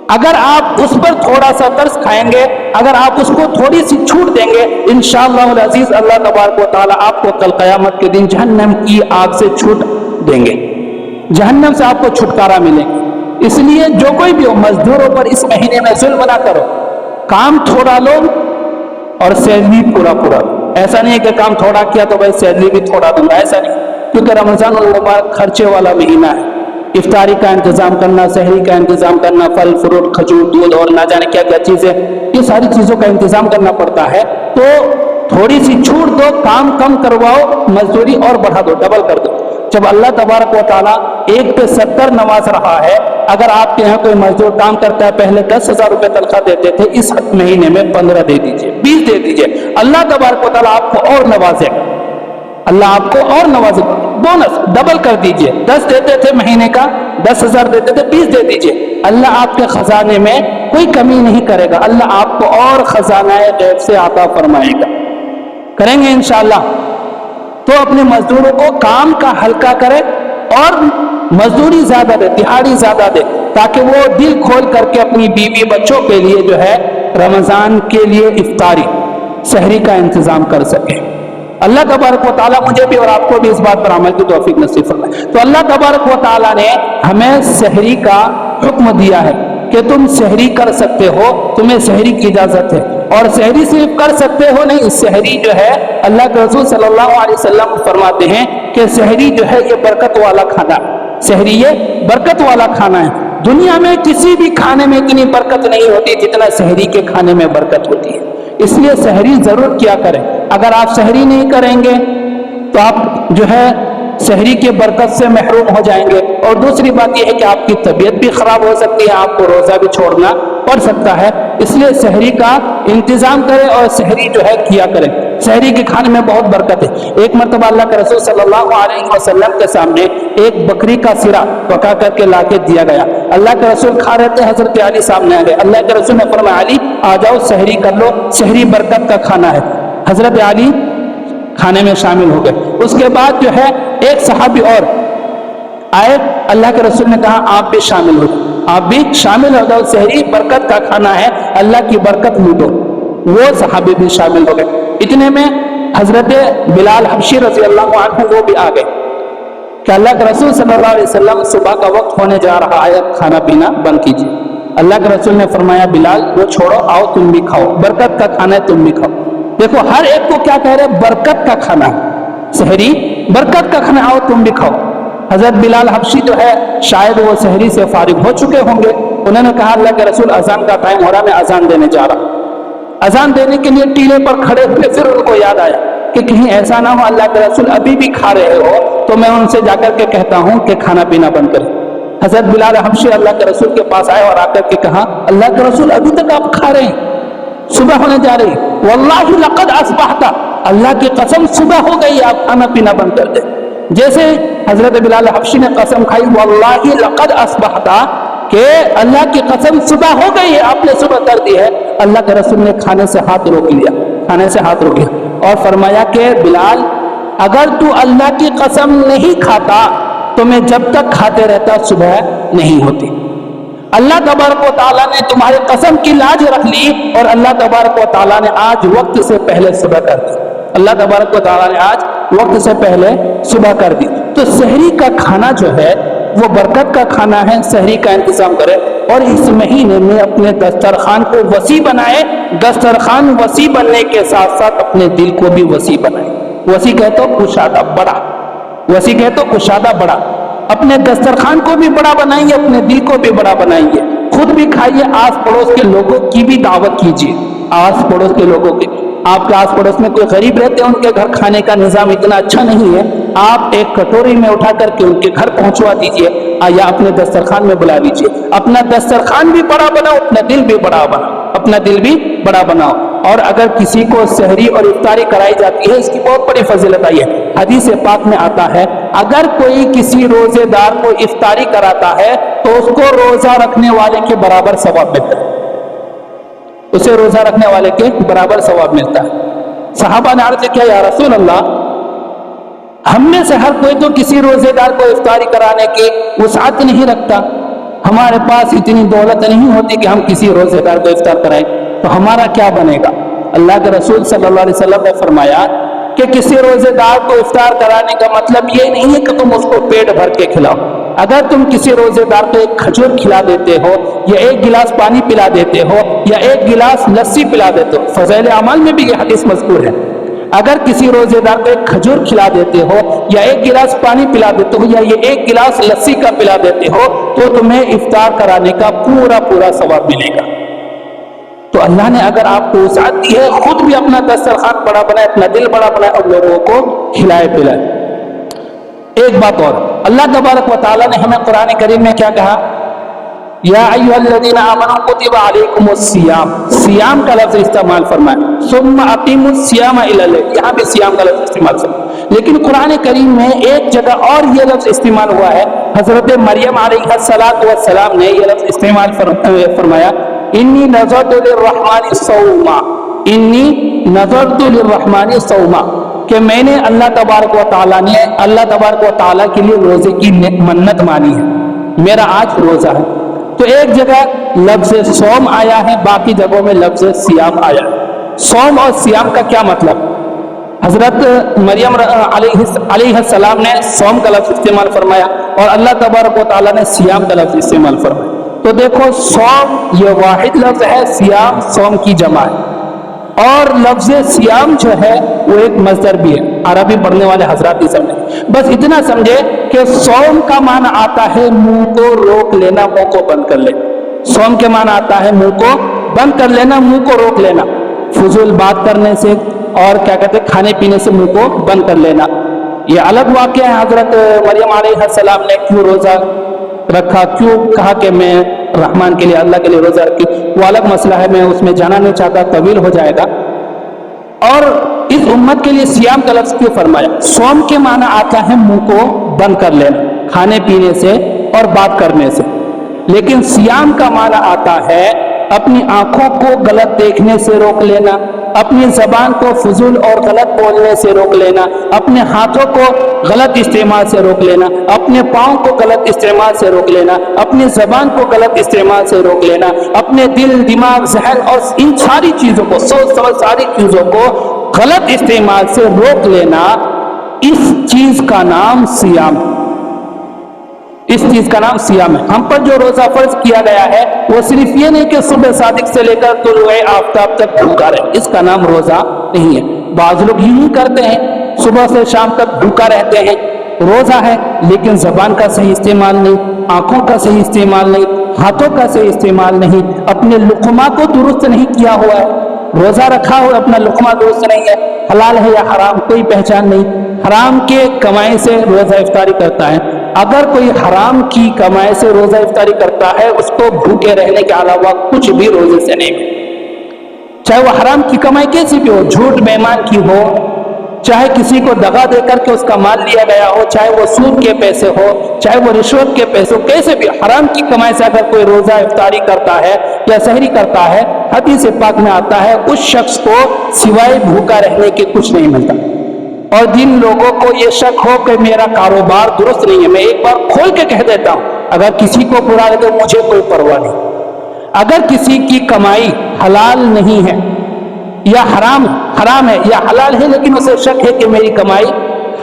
اگر آپ اس پر تھوڑا سا ترس کھائیں گے، اگر آپ اس کو تھوڑی سی چھوٹ دیں گے، انشاءاللہ العزیز اللہ تبارک و تعالیٰ آپ کو کل قیامت کے دن جہنم کی آگ سے چھوٹ دیں گے، جہنم سے آپ کو چھٹکارا ملے. اس لیے جو کوئی بھی ہو مزدوروں پر اس مہینے میں ظلم نہ کرو، کام تھوڑا لو اور سیلری پورا. ایسا نہیں ہے کہ کام تھوڑا کیا تو بھائی سیلری بھی تھوڑا دوں گا، ایسا نہیں. کیونکہ رمضان المبارک خرچے والا مہینہ ہے. افطاری کا انتظام کرنا، سحری کا انتظام کرنا، پھل فروٹ، کھجور، دودھ اور نہ جانے کیا کیا چیزیں، یہ ساری چیزوں کا انتظام کرنا پڑتا ہے. تو تھوڑی سی چھوٹ دو، کام کم کرواؤ، مزدوری اور بڑھا دو، ڈبل کر دو. جب اللہ تبارک و تعالیٰ 1 پہ 70 نواز رہا ہے، اگر آپ کے یہاں کوئی مزدور کام کرتا ہے، پہلے 10,000 روپے تنخواہ دیتے تھے، اس مہینے میں 15 دے دیجئے، 20 دے دیجئے. اللہ تبارک و تعالیٰ آپ کو اور نوازے گا، اللہ آپ کو اور نوازے گا. بونس ڈبل کر دیجئے. 10 دیتے تھے مہینے کا، 10,000 دیتے تھے، 20 دے دیجئے. اللہ آپ کے خزانے میں کوئی کمی نہیں کرے گا. اللہ آپ کو اور خزانہ غیب سے عطا فرمائے گا. کریں گے انشاءاللہ. تو اپنے مزدوروں کو کام کا ہلکا کرے اور مزدوری زیادہ دے، دہاڑی زیادہ دے، تاکہ وہ دل کھول کر کے اپنی بیوی بچوں کے لیے جو ہے رمضان کے لیے افطاری، سحری کا انتظام کر سکے. اللہ تبارک و تعالیٰ مجھے بھی اور آپ کو بھی اس بات پر عمل کی توفیق نصیب فرمائے. تو اللہ تبارک و تعالیٰ نے ہمیں سحری کا حکم دیا ہے کہ تم سحری کر سکتے ہو، تمہیں سحری کی اجازت ہے. اور سحری صرف کر سکتے ہو نہیں، سحری جو ہے اللہ کے رسول صلی اللہ علیہ وسلم فرماتے ہیں کہ سحری جو ہے یہ برکت والا کھانا ہے. سحری یہ برکت والا کھانا ہے. دنیا میں کسی بھی کھانے میں اتنی برکت نہیں ہوتی جتنا سحری کے کھانے میں برکت ہوتی ہے. اس لیے سحری ضرور کیا کریں. اگر آپ سحری نہیں کریں گے تو آپ جو ہے سحری کے برکت سے محروم ہو جائیں گے. اور دوسری بات یہ ہے کہ آپ کی طبیعت بھی خراب ہو سکتی ہے، آپ کو روزہ بھی چھوڑنا پڑ سکتا ہے. اس لیے سحری کا انتظام کریں اور سحری جو ہے کیا کریں. سحری کے کھانے میں بہت برکت ہے. ایک مرتبہ اللہ کے رسول صلی اللہ علیہ وسلم کے سامنے ایک بکری کا سرا پکا کر کے لا کے دیا گیا. اللہ کے رسول کھا رہے تھے، حضرت علی سامنے آ گئے. اللہ کے رسول نے فرمایا علی آ جاؤ سحری کر لو، سحری برکت کا کھانا ہے. حضرت علی کھانے میں شامل ہو گئے. اس کے بعد جو ہے ایک صحابی اور آئے، اللہ کے رسول نے کہا آپ بھی شامل ہو جاؤ، آپ بھی شامل ہو جاؤ، سحری برکت کا کھانا ہے، اللہ کی برکت لوٹو. وہ صحابی بھی شامل ہو گئے. اتنے میں حضرت بلال حبشی رضی اللہ عنہ وہ بھی آ گئے کہ اللہ کے رسول صلی اللہ علیہ وسلم صبح کا وقت ہونے جا رہا ہے، کھانا پینا بند کیجیے. اللہ کے رسول نے فرمایا بلال وہ چھوڑو، آؤ تم بھی کھاؤ، برکت کا کھانا ہے، تم بھی کھاؤ. دیکھو ہر ایک کو کیا کہہ رہے، برکت کا کھانا ہے، سحری برکت کا کھانا، آؤ تم بھی کھاؤ. حضرت بلال حبشی جو ہے شاید وہ سحری سے فارغ ہو چکے ہوں گے. انہوں نے کہا اللہ کے رسول اذان کا ٹائم ہو رہا، میں اذان دینے جا رہا. اذان دینے کے لیے ٹیلے پر کھڑے ہوئے. پھر ان کو یاد آیا کہ کہیں ایسا نہ ہو اللہ کے رسول ابھی بھی کھا رہے ہو تو میں ان سے جا کر کے کہتا ہوں کہ کھانا پینا بند کریں. حضرت بلال حبشی اللہ کے رسول کے پاس آئے اور آ کر کے کہا اللہ کے رسول ابھی تک آپ کھا رہے ہیں، صبح ہونے جا رہی، واللہ لقد اصبحت، اللہ کی قسم صبح ہو گئی، آپ کھانا پینا بند کر دیں. جیسے حضرت بلال حبشی نے قسم کھائی واللہ لقد اصبحت، کہ اللہ کی قسم صبح ہو گئی ہے، آپ نے صبح کر دی ہے، اللہ کے رسول نے کھانے سے ہاتھ روک لیا، کھانے سے ہاتھ روک لیا اور فرمایا کہ بلال اگر تو اللہ کی قسم نہیں کھاتا تو میں جب تک کھاتے رہتا صبح نہیں ہوتی. اللہ تبارک و تعالیٰ نے تمہاری قسم کی لاج رکھ لی اور اللہ تبارک و تعالیٰ نے آج وقت سے پہلے صبح کر دی. اللہ تبارک و تعالیٰ نے آج وقت سے پہلے صبح کر دی. تو سحری کا کھانا جو ہے وہ برکت کا کھانا ہے. سحری کا انتظام کرے اور اس مہینے میں اپنے دسترخوان کو وسیع بنائے. دسترخوان وسیع بننے کے ساتھ ساتھ اپنے دل کو بھی وسیع بنائے. وسیع کہے تو کشادہ بڑا، وسیع کہے تو کشادہ بڑا. اپنے دسترخوان کو بھی بڑا بنائیے، اپنے دل کو بھی بڑا بنائیے. خود بھی کھائیے، آس پڑوس کے لوگوں کی بھی دعوت کیجیے. آس پڑوس کے لوگوں کی، آپ کے آس پڑوس میں کوئی غریب رہتے ہیں، ان کے گھر کھانے کا نظام اتنا اچھا نہیں ہے، آپ ایک کٹوری میں اٹھا کر کے ان کے گھر پہنچوا دیجیے یا اپنے دسترخوان میں بلا لیجیے. اپنا دسترخوان بھی بڑا بناؤ، اپنا دل بھی بڑا بناؤ، اپنا دل بھی بڑا بناؤ. اور اگر کسی کو سحری اور افطاری کرائی جاتی ہے، اس کی بہت بڑی فضیلت آئی ہے. حدیث پاک میں آتا ہے اگر کوئی کسی روزے دار کو افطاری کراتا ہے تو اس کو روزہ رکھنے والے کے برابر ثواب ملتا ہے، اسے روزہ رکھنے والے کے برابر ثواب ملتا ہے. صحابہ نے عرض کیا یا رسول اللہ، ہم میں سے ہر کوئی تو کسی روزے دار کو افطاری کرانے کی وسعت نہیں رکھتا، ہمارے پاس اتنی دولت نہیں ہوتی کہ ہم کسی روزے دار کو افطار کرائیں، تو ہمارا کیا بنے گا؟ اللہ کے رسول صلی اللہ علیہ وسلم نے فرمایا کہ کسی روزے دار کو افطار کرانے کا مطلب یہ نہیں ہے کہ تم اس کو پیٹ بھر کے کھلاؤ. اگر تم کسی روزے دار کو ایک کھجور کھلا دیتے ہو یا ایک گلاس پانی پلا دیتے ہو یا ایک گلاس لسی پلا دیتے ہو، فضائل اعمال میں بھی یہ حدیث مذکور ہے، اگر کسی روزے دار کو ایک کھجور کھلا دیتے ہو یا ایک گلاس پانی پلا دیتے ہو یا یہ ایک گلاس لسی کا پلا دیتے ہو تو تمہیں افطار کرانے کا پورا ثواب ملے گا۔ تو اللہ نے اگر آپ کو وسعت دی ہے، خود بھی اپنا دسترخوان بڑا بنائے، اپنا دل بڑا بنائے اور لوگوں کو کھلائے پلائے۔ ایک بات اور، اللہ تبارک و تعالیٰ نے ہمیں قرآن کریم میں کیا کہا؟ یا ایھا الذین آمنوا کتب علیکم الصیام، سیام کا لفظ استعمال فرمایا، ثم اقیموا الصیام الی اللیل، یہاں بھی سیام کا لفظ استعمال فرمایا۔ لیکن قرآن کریم میں ایک جگہ اور یہ لفظ استعمال ہوا ہے، حضرت مریم علیہ السلام نے یہ لفظ استعمال فرمایا، انی نذرت للرحمن صوما، انی نذرت للرحمن صوما، کہ میں نے اللہ تبارک و تعالیٰ کے لیے روزے کی منت مانی ہے، میرا آج روزہ ہے۔ تو ایک جگہ لفظ صوم آیا ہے، باقی جگہوں میں لفظ سیام آیا ہے۔ صوم اور سیام کا کیا مطلب؟ حضرت مریم علیہ السلام نے صوم کا لفظ استعمال فرمایا اور اللہ تبارک و تعالیٰ نے سیام کا لفظ استعمال فرمایا۔ تو دیکھو، صوم یہ واحد لفظ ہے، سیام صوم کی جمع ہے، اور لفظ سیام جو ہے وہ ایک مصدر بھی ہے، عربی پڑھنے والے حضرات ہی سمجھیں۔ بس اتنا سمجھے کہ صوم کا معنی آتا ہے منہ کو روک لینا، منہ کو بند کر لینا۔ صوم کے معنی آتا ہے منہ کو بند کر لینا، منہ کو روک لینا، فضول بات کرنے سے اور کیا کہتے ہیں کھانے پینے سے منہ کو بند کر لینا۔ یہ الگ واقعہ ہے، حضرت مریم علیہ السلام نے کیوں روزہ رکھا، کیوں کہا کہ میں رحمان کے لیے، اللہ کے لیے روزہ رکھی، وہ الگ مسئلہ ہے، میں اس میں جانا نہیں چاہتا، طویل ہو جائے گا۔ اور اس امت کے لیے سیام کا لفظ کیوں فرمایا؟ صوم کے معنی آتا ہے منہ کو بند کر لینا، کھانے پینے سے اور بات کرنے سے، لیکن سیام کا معنی آتا ہے اپنی آنکھوں کو غلط دیکھنے سے روک لینا، اپنی زبان کو فضول اور غلط بولنے سے روک لینا، اپنے ہاتھوں کو غلط استعمال سے روک لینا، اپنے پاؤں کو غلط استعمال سے روک لینا، اپنی زبان کو غلط استعمال سے روک لینا، اپنے دل، دماغ، ذہن اور ان ساری چیزوں کو، سوچ سمجھ ساری چیزوں کو غلط استعمال سے روک لینا، اس چیز کا نام سیام ہے۔ اس چیز کا نام سیام ہے۔ ہم پر جو روزہ فرض کیا گیا ہے وہ صرف یہ نہیں کہ صبح صادق سے لے کر طلوع آفتاب تک بھوکا رہے، اس کا نام روزہ نہیں ہے۔ بعض لوگ یوں کرتے ہیں، صبح سے شام تک بھوکا رہتے ہیں، روزہ ہے لیکن زبان کا صحیح استعمال نہیں، آنکھوں کا صحیح استعمال نہیں، ہاتھوں کا صحیح استعمال نہیں، اپنے لقمہ کو درست نہیں کیا ہوا ہے، روزہ رکھا ہوا اپنا لقمہ درست نہیں ہے، حلال ہے یا حرام کوئی پہچان نہیں، حرام کے کمائی سے روزہ افطاری کرتا ہے۔ اگر کوئی حرام کی کمائی سے روزہ افطاری کرتا ہے، اس کو بھوکے رہنے کے علاوہ کچھ بھی روزے سے نہیں ملے، چاہے وہ حرام کی کمائی کیسی بھی ہو، جھوٹ بیمان کی ہو، چاہے کسی کو دغا دے کر کے اس کا مال لیا گیا ہو، چاہے وہ سود کے پیسے ہو، چاہے وہ رشوت کے پیسے ہو، کیسے بھی حرام کی کمائی سے اگر کوئی روزہ افطاری کرتا ہے یا سحری کرتا ہے، حدیث پاک میں آتا ہے اس شخص کو سوائے بھوکا رہنے کے کچھ نہیں ملتا۔ اور جن لوگوں کو یہ شک ہو کہ میرا کاروبار درست نہیں ہے، میں ایک بار کھول کے کہہ دیتا ہوں، اگر کسی کو برا لگے مجھے کوئی پرواہ نہیں۔ اگر کسی کی کمائی حلال نہیں ہے یا حرام ہے یا حلال ہے لیکن اسے شک ہے کہ میری کمائی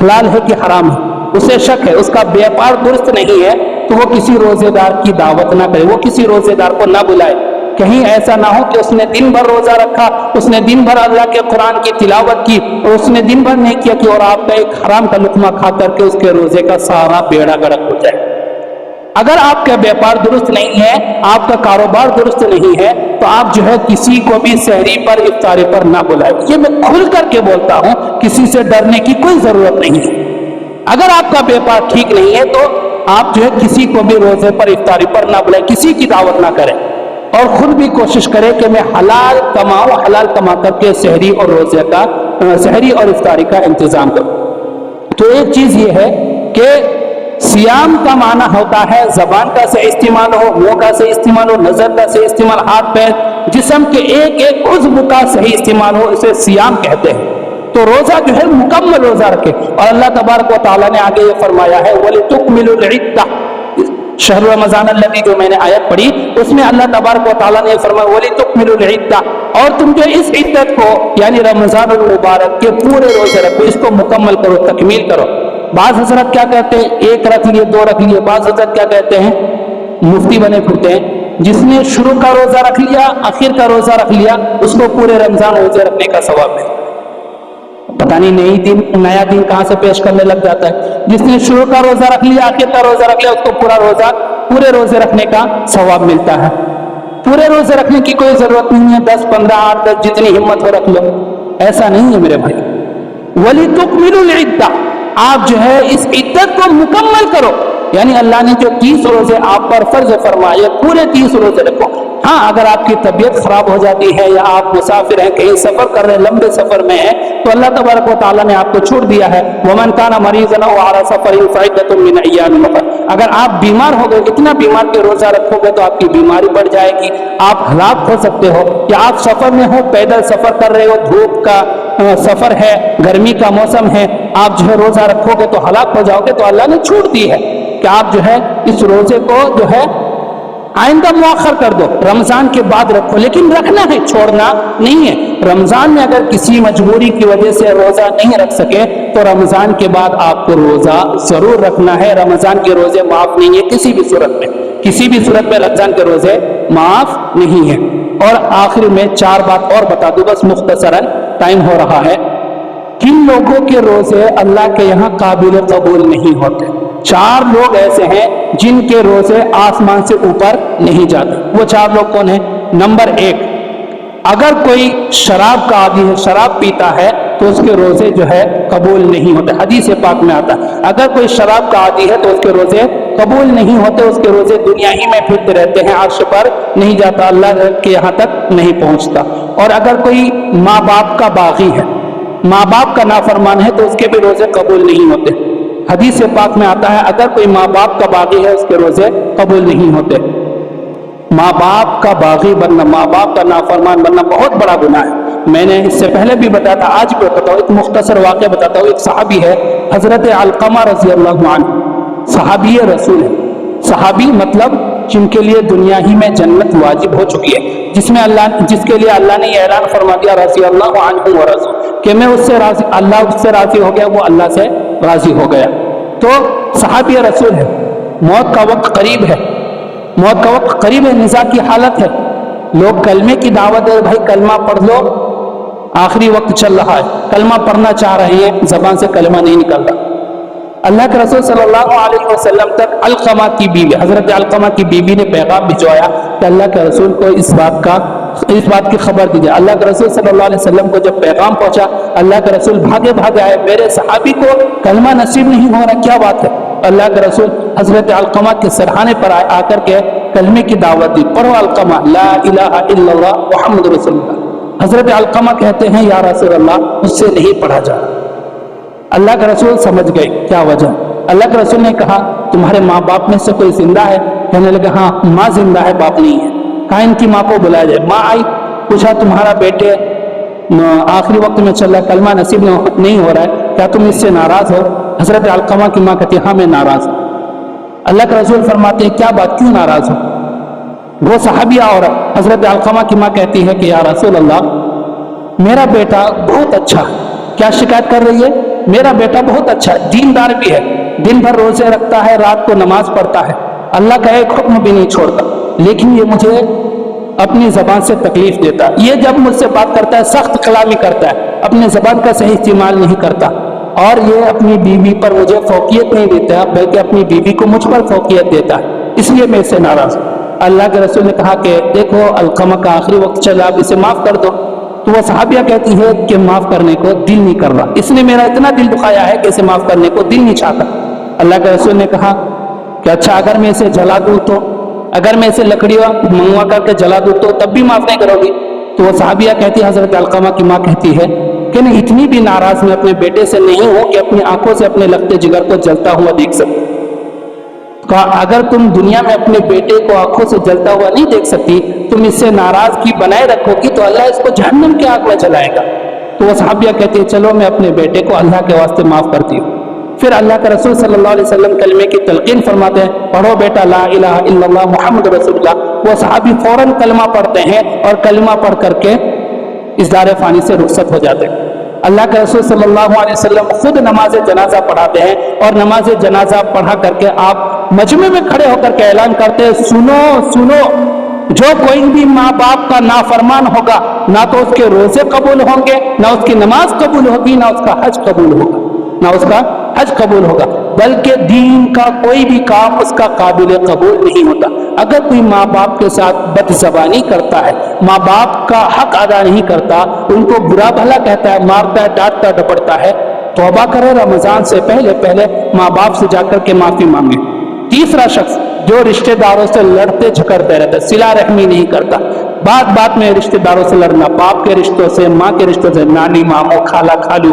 حلال ہے کہ حرام ہے، اسے شک ہے، اس کا بیپار درست نہیں ہے، تو وہ کسی روزے دار کی دعوت نہ کرے، وہ کسی روزے دار کو نہ بلائے۔ کہیں ایسا نہ ہو کہ اس نے دن بھر روزہ رکھا، اس نے دن بھر اللہ کے قرآن کی تلاوت کی اور اس نے دن بھر نہیں کیا کہ اور آپ کا ایک حرام کا لقمہ کھا کر کے اس کے روزے کا سارا بیڑا غرق ہو جائے۔ اگر آپ کا بیپار درست نہیں ہے، آپ کا کاروبار درست نہیں ہے، تو آپ جو ہے کسی کو بھی سحری پر افطاری پر نہ بلائے۔ یہ میں کھل کر کے بولتا ہوں، کسی سے ڈرنے کی کوئی ضرورت نہیں ہے۔ اگر آپ کا بیپار ٹھیک نہیں ہے تو آپ جو ہے کسی کو بھی روزے پر افطاری پر نہ بلائے، کسی کی دعوت نہ کریں، اور خود بھی کوشش کرے کہ میں حلال کماؤں، حلال کما کر کے سحری اور افطاری کا انتظام کروں۔ تو ایک چیز یہ ہے کہ سیام کا معنی ہوتا ہے زبان کا صحیح استعمال ہو، منہ کا صحیح استعمال ہو، نظر کا صحیح استعمال، ہاتھ پیر جسم کے ایک ایک عضو کا صحیح استعمال ہو، اسے سیام کہتے ہیں۔ تو روزہ جو ہے مکمل روزہ رکھے، اور اللہ تبارک و تعالیٰ نے آگے یہ فرمایا ہے وَلِتُكْمِلُوا الْعِدَّةَ، شہر رمضان الذی جو میں نے آیت پڑھی اس میں اللہ تبارک و تعالیٰ نے فرمایا وَلِتُكْمِلُوا الْعِدَّةَ، اور تم جو اس عدت کو یعنی رمضان المبارک کے پورے روزے رکھو، اس کو مکمل کرو، تکمیل کرو۔ بعض حضرت کیا کہتے ہیں، ایک رکھ لیے، دو رکھ لیے، بعض حضرت کیا کہتے ہیں، مفتی بنے پھرتے ہیں، جس نے شروع کا روزہ رکھ لیا، آخر کا روزہ رکھ لیا، اس کو پورے رمضان روزے رکھنے کا ثواب ملے۔ پتہ نہیں نیا دین کہاں سے پیش کرنے لگ جاتا ہے. جس نے شروع کا روزہ رکھ لیا آخر کا روزہ رکھ لیا اس کو پورے روزے رکھنے کا ثواب ملتا ہے. پورے روزے رکھنے کی کوئی ضرورت نہیں ہے, 10 15 8 10 جتنی ہمت ہو رکھ لو, ایسا نہیں ہے میرے بھائی. وَلِتُكْمِلُوا الْعِدَّةَ, آپ جو ہے اس عدت کو مکمل کرو, یعنی اللہ نے جو 30 روزے آپ پر فرض فرمائے پورے 30 روزے رکھو. ہاں اگر آپ کی طبیعت خراب ہو جاتی ہے یا آپ مسافر ہیں, کہیں سفر کر رہے ہیں, لمبے سفر میں ہیں, تو اللہ تبارک و تعالیٰ نے آپ کو چھوٹ دیا ہے. وَمَنْ كَانَ مَرِيضًا أَوْ عَلَىٰ سَفَرٍ فَعِدَّةٌ مِّنْ أَيَّامٍ أُخَرَ, اگر آپ بیمار ہو گئے, اتنا بیمار کے روزہ رکھو گے تو آپ کی بیماری بڑھ جائے گی, آپ ہلاک ہو سکتے ہو. یا آپ سفر میں ہو, پیدل سفر کر رہے ہو, دھوپ کا سفر ہے, گرمی کا موسم ہے, آپ جو ہے روزہ رکھو گے تو ہلاک ہو جاؤ گے, تو اللہ نے چھوٹ دی ہے کہ آپ جو ہے اس روزے کو جو ہے آئندہ مؤخر کر دو, رمضان کے بعد رکھو, لیکن رکھنا ہے, چھوڑنا نہیں ہے. رمضان میں اگر کسی مجبوری کی وجہ سے روزہ نہیں رکھ سکے تو رمضان کے بعد آپ کو روزہ ضرور رکھنا ہے. رمضان کے روزے معاف نہیں ہے کسی بھی صورت میں, کسی بھی صورت میں رمضان کے روزے معاف نہیں ہے. اور آخر میں 4 بات اور بتا دوں بس مختصراً, ٹائم ہو رہا ہے. کن لوگوں کے روزے اللہ کے یہاں قابل قبول نہیں ہوتے؟ 4 لوگ ایسے ہیں جن کے روزے آسمان سے اوپر نہیں جاتے. وہ 4 لوگ کون ہیں؟ نمبر 1, اگر کوئی شراب کا عادی ہے, شراب پیتا ہے, تو اس کے روزے جو ہے قبول نہیں ہوتے. حدیث پاک میں آتا ہے اگر کوئی شراب کا عادی ہے تو اس کے روزے قبول نہیں ہوتے, اس کے روزے دنیا ہی میں پھرتے رہتے ہیں, عرش پر نہیں جاتا, اللہ کے یہاں تک نہیں پہنچتا. اور اگر کوئی ماں باپ کا باغی ہے, ماں باپ کا نافرمان ہے, تو اس کے بھی روزے قبول نہیں ہوتے. حدیث پاک میں آتا ہے اگر کوئی ماں باپ کا باغی ہے اس کے روزے قبول نہیں ہوتے. ماں باپ کا باغی بننا, ماں باپ کا نافرمان بننا بہت بڑا گناہ ہے. میں نے اس سے پہلے بھی بتایا تھا, آج بھی بتاتا ہوں, ایک مختصر واقعہ بتاتا ہوں. ایک صحابی ہے حضرت علقمہ رضی اللہ عنہ, صحابی رسول ہے. صحابی مطلب جن کے لیے دنیا ہی میں جنت واجب ہو چکی ہے, جس کے لیے اللہ نے یہ اعلان فرما دیا رضی اللہ عنہ ورضوا, کہ میں اس سے راضی, اللہ اس سے راضی ہو گیا, وہ اللہ سے راضی ہو گیا. تو صحابی رسول ہے, موت کا وقت قریب ہے, موت کا وقت قریب ہے, نزاع کی حالت ہے, لوگ کلمے کی دعوت ہے, بھائی کلمہ پڑھ لو, آخری وقت چل رہا ہے, کلمہ پڑھنا چاہ رہے ہیں, زبان سے کلمہ نہیں نکل رہا. اللہ کے رسول صلی اللہ علیہ وسلم تک علقمہ کی بیوی, حضرت علقمہ کی بیوی نے پیغام بھجوایا کہ اللہ کے رسول کو اس بات کی خبر دیجیے. اللہ کے رسول صلی اللہ علیہ وسلم کو جب پیغام پہنچا, اللہ کے رسول بھاگے آئے, میرے صحابی کو کلمہ نصیب نہیں ہو رہا, کیا بات ہے؟ اللہ کے رسول حضرت علقمہ کے سرحانے پر آ کر کے کلمے کی دعوت دی. پڑھو علقمہ, لا الہ الا اللہ محمد رسول اللہ. حضرت علقمہ کہتے ہیں یا رسول اللہ مجھ سے نہیں پڑھا جا. اللہ کے رسول سمجھ گئے کیا وجہ. اللہ کے رسول نے کہا تمہارے ماں باپ میں سے کوئی زندہ ہے؟ کہنے لگا ہاں ماں زندہ ہے, باپ نہیں ہے. کہا ان کی ماں کو بلایا جائے. ماں آئی, پوچھا تمہارا بیٹے آخری وقت میں چل رہا ہے, کلمہ نصیب نہیں ہو رہا ہے, کیا تم اس سے ناراض ہو؟ حضرت علقمہ کی ماں کہتی ہے ہاں میں ناراض ہوں. اللہ کے رسول فرماتے ہیں کیا بات, کیوں ناراض ہو؟ وہ صحابیہ عورت حضرت علقمہ کی ماں کہتی ہے کہ یا رسول اللہ میرا بیٹا بہت اچھا ہے. کیا شکایت کر رہی ہے؟ میرا بیٹا بہت اچھا ہے, دیندار بھی ہے, دن بھر روزے رکھتا ہے, رات کو نماز پڑھتا ہے, اللہ کا ایک حکم بھی نہیں چھوڑتا, لیکن یہ مجھے اپنی زبان سے تکلیف دیتا. یہ جب مجھ سے بات کرتا ہے سخت کلامی کرتا ہے, اپنے زبان کا صحیح استعمال نہیں کرتا, اور یہ اپنی بیوی پر مجھے فوقیت نہیں دیتا بلکہ اپنی بیوی کو مجھ پر فوقیت دیتا ہے, اس لیے میں اس سے ناراض ہوں. اللہ کے رسول نے کہا کہ دیکھو علقمہ کا آخری وقت چلا, آپ اسے معاف کر دو. تو وہ صحابیہ کہتی ہے کہ معاف کرنے کو دل نہیں کر رہا, اس نے میرا اتنا دل دکھایا ہے کہ اسے معاف کرنے کو دل نہیں چاہتا. اللہ کے رسول نے کہا کہ اچھا اگر میں اسے جلا دوں تو, اگر میں اسے لکڑیاں منگوا کر کے جلا دوں تو تب بھی معاف نہیں کرو گی؟ تو وہ صحابیہ کہتی ہے, حضرت علقمہ کی ماں کہتی ہے کہ نہیں, اتنی بھی ناراض میں اپنے بیٹے سے نہیں ہوں کہ اپنی آنکھوں سے اپنے لگتے جگر کو جلتا ہوا دیکھ سکوں. کہا اگر تم دنیا میں اپنے بیٹے کو آنکھوں سے جلتا ہوا نہیں دیکھ سکتی, تم اس سے ناراضگی بنائے رکھو گی تو اللہ اس کو جہنم کی آگ میں جلائے گا. تو وہ صحابیہ کہتے ہیں چلو میں اپنے بیٹے کو اللہ کے واسطے معاف کرتی ہوں. پھر اللہ کے رسول صلی اللہ علیہ وسلم کلمے کی تلقین فرماتے ہیں, پڑھو بیٹا لا الہ الا اللہ محمد رسول اللہ. وہ صحابی فوراً کلمہ پڑھتے ہیں اور کلمہ پڑھ کر کے اس دار فانی سے رخصت ہو جاتے ہیں. اللہ کے رسول صلی اللہ علیہ وسلم خود نماز جنازہ پڑھاتے ہیں, اور نماز جنازہ پڑھا کر کے آپ مجمع میں کھڑے ہو کر کے اعلان کرتے ہیں سنو سنو, جو کوئی بھی ماں باپ کا نافرمان ہوگا نہ تو اس کے روزے قبول ہوں گے، نہ اس کی نماز قبول ہوگی، نہ اس کا حج قبول ہوگا، نہ اس کا حج قبول ہوگا، بلکہ دین کا کوئی بھی کام اس کا قابل قبول نہیں ہوتا۔ اگر کوئی ماں باپ کے ساتھ بد زبانی کرتا ہے، ماں باپ کا حق ادا نہیں کرتا، ان کو برا بھلا کہتا ہے، مارتا ہے، ڈانٹتا ڈپٹتا ہے، توبہ کرے، رمضان سے پہلے پہلے ماں باپ سے جا کر کے معافی مانگے۔ تیسرا شخص جو رشتہ داروں سے لڑتے جھگڑتے رہتا ہے، صلہ رحمی نہیں کرتا، بات بات میں رشتہ داروں سے لڑنا، باپ کے رشتوں سے، ماں کے رشتوں سے، نانی ماموں، خالہ خالو،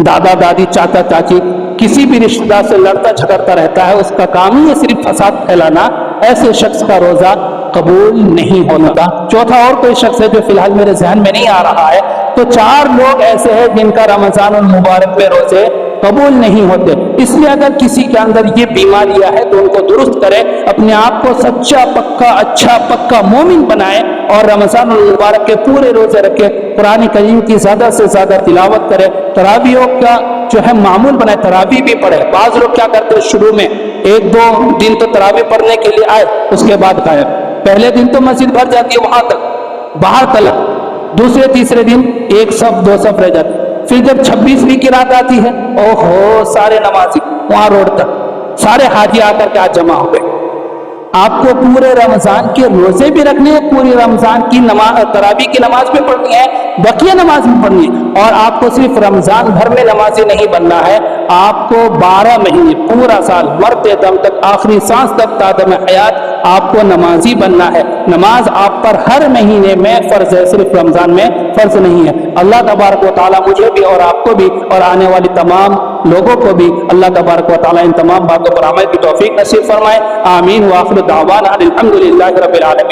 دادا دادی، چاچا چاچی، کسی بھی رشتہ دار سے لڑتا جھگڑتا رہتا ہے، اس کا کام ہی ہے صرف فساد پھیلانا، ایسے شخص کا روزہ قبول نہیں ہوتا۔ چوتھا اور کوئی شخص ہے جو فی الحال میرے ذہن میں نہیں آ رہا ہے، تو 4 لوگ ایسے ہیں جن کا رمضان المبارک میں روزے قبول نہیں ہوتے۔ اس لیے اگر کسی کے اندر یہ بیماریاں ہے تو ان کو درست کرے، اپنے آپ کو سچا پکا اچھا پکا مومن بنائے اور رمضان المبارک کے پورے روزے رکھے، قرآن کریم کی زیادہ سے زیادہ تلاوت کرے، تراویحوں کا جو ہے معمول بنائے، تراویح بھی پڑھے۔ بعض لوگ کیا کرتے ہیں، شروع میں 1-2 دن تو تراویح پڑھنے کے لیے آئے، اس کے بعد غائب۔ پہلے دن تو مسجد بھر جاتی ہے وہاں تک، باہر تلک، دوسرے تیسرے دن 1 صف 2 صف رہ جاتی، پھر جب 26ویں کی رات آتی ہے، اوہو سارے نمازی وہاں روڈ تک، سارے حاجی آ کر کے آج جمع ہو گئے۔ آپ کو پورے رمضان کے روزے بھی رکھنے ہیں، پوری رمضان کی نماز، تراویح کی نماز بھی پڑھنی ہے، بقیہ نماز بھی پڑھنی ہے، اور آپ کو صرف رمضان بھر میں نمازی نہیں بننا ہے، آپ کو 12 مہینے پورا سال مرتے دم تک، آخری سانس تک، تا دم حیات آپ کو نمازی بننا ہے۔ نماز آپ پر ہر مہینے میں فرض ہے، صرف رمضان میں فرض نہیں ہے۔ اللہ تبارک و تعالیٰ مجھے بھی اور آپ کو بھی اور آنے والی تمام لوگوں کو بھی اللہ تبارک و تعالیٰ ان تمام باتوں پر عمل کی توفیق نصیب فرمائے۔ آمین۔ وآخر دعوانا الحمدللہ رب العالمین۔